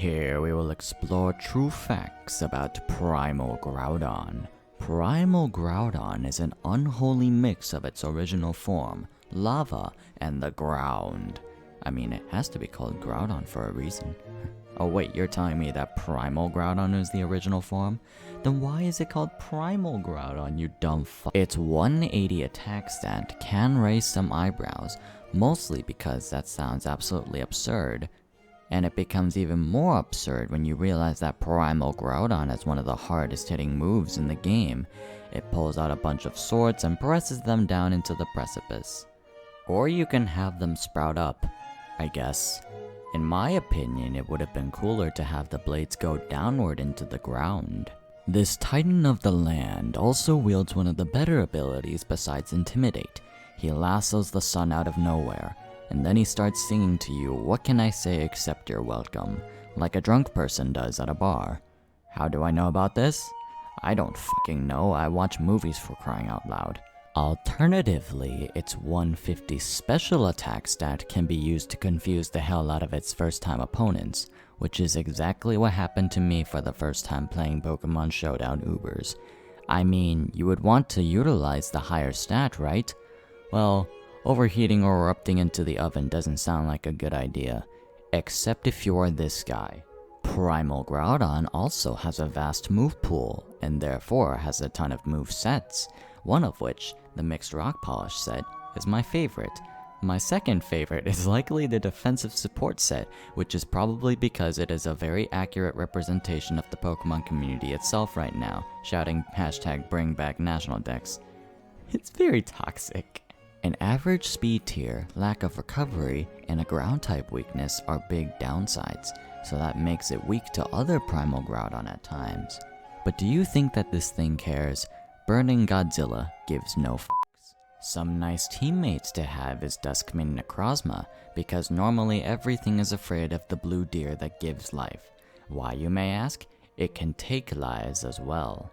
Here we will explore true facts about Primal Groudon. Primal Groudon is an unholy mix of its original form, lava, and the ground. I mean, it has to be called Groudon for a reason. Oh wait, you're telling me that Primal Groudon is the original form? Then why is it called Primal Groudon, you dumb fuck? Its 180 attack stat can raise some eyebrows, mostly because that sounds absolutely absurd. And it becomes even more absurd when you realize that Primal Groudon has one of the hardest hitting moves in the game. It pulls out a bunch of swords and presses them down into the precipice. Or you can have them sprout up, I guess. In my opinion, it would have been cooler to have the blades go downward into the ground. This Titan of the Land also wields one of the better abilities besides Intimidate. He lassos the sun out of nowhere, and then he starts singing to you, "What can I say except you're welcome," like a drunk person does at a bar. How do I know about this? I don't fucking know, I watch movies for crying out loud. Alternatively, its 150 special attack stat can be used to confuse the hell out of its first time opponents, which is exactly what happened to me for the first time playing Pokemon Showdown Ubers. I mean, you would want to utilize the higher stat, right? Well, overheating or erupting into the oven doesn't sound like a good idea, except if you're this guy. Primal Groudon also has a vast move pool, and therefore has a ton of move sets, one of which, the Mixed Rock Polish set, is my favorite. My second favorite is likely the Defensive Support set, which is probably because it is a very accurate representation of the Pokemon community itself right now, shouting hashtag bring back national decks. It's very toxic. An average speed tier, lack of recovery, and a ground type weakness are big downsides, so that makes it weak to other Primal Groudon at times. But do you think that this thing cares? Burning Godzilla gives no fucks. Some nice teammates to have is Duskmane Necrozma, because normally everything is afraid of the blue deer that gives life. Why, you may ask? It can take lives as well.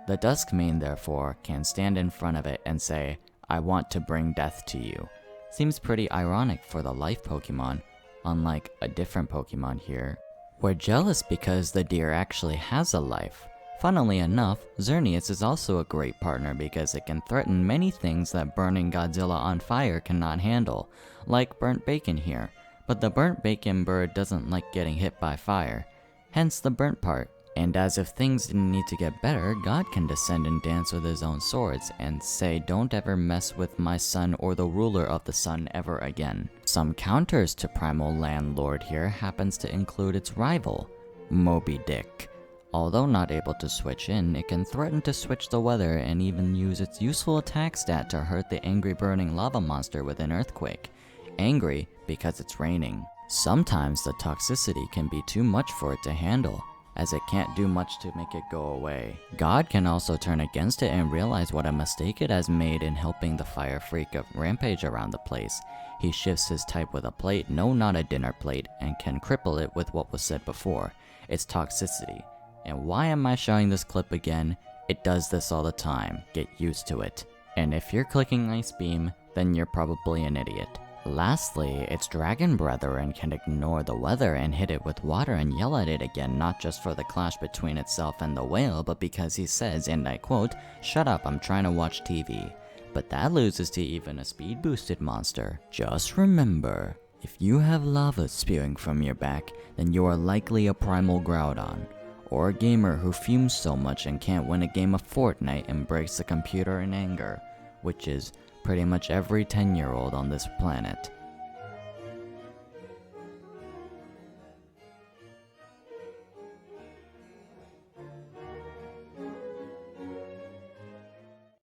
The Duskmane, therefore, can stand in front of it and say, "I want to bring death to you." Seems pretty ironic for the life Pokemon, unlike a different Pokemon here. We're jealous because the deer actually has a life. Funnily enough, Xerneas is also a great partner because it can threaten many things that burning Godzilla on fire cannot handle, like burnt bacon here, but the burnt bacon bird doesn't like getting hit by fire, hence the burnt part. And as if things didn't need to get better, God can descend and dance with his own swords and say, "Don't ever mess with my son or the ruler of the sun ever again." Some counters to Primal Landlord here happens to include its rival, Moby Dick. Although not able to switch in, it can threaten to switch the weather and even use its useful attack stat to hurt the angry burning lava monster with an earthquake. Angry because it's raining. Sometimes the toxicity can be too much for it to handle, as it can't do much to make it go away. God can also turn against it and realize what a mistake it has made in helping the fire freak of rampage around the place. He shifts his type with a plate, no, not a dinner plate, and can cripple it with what was said before, its toxicity. And why am I showing this clip again? It does this all the time, get used to it. And if you're clicking Ice Beam, then you're probably an idiot. Lastly, its dragon brethren can ignore the weather and hit it with water and yell at it again, not just for the clash between itself and the whale, but because he says, and I quote, "Shut up, I'm trying to watch TV." But that loses to even a speed boosted monster. Just remember, if you have lava spewing from your back, then you are likely a Primal Groudon, or a gamer who fumes so much and can't win a game of Fortnite and breaks the computer in anger, which is pretty much every 10-year-old on this planet.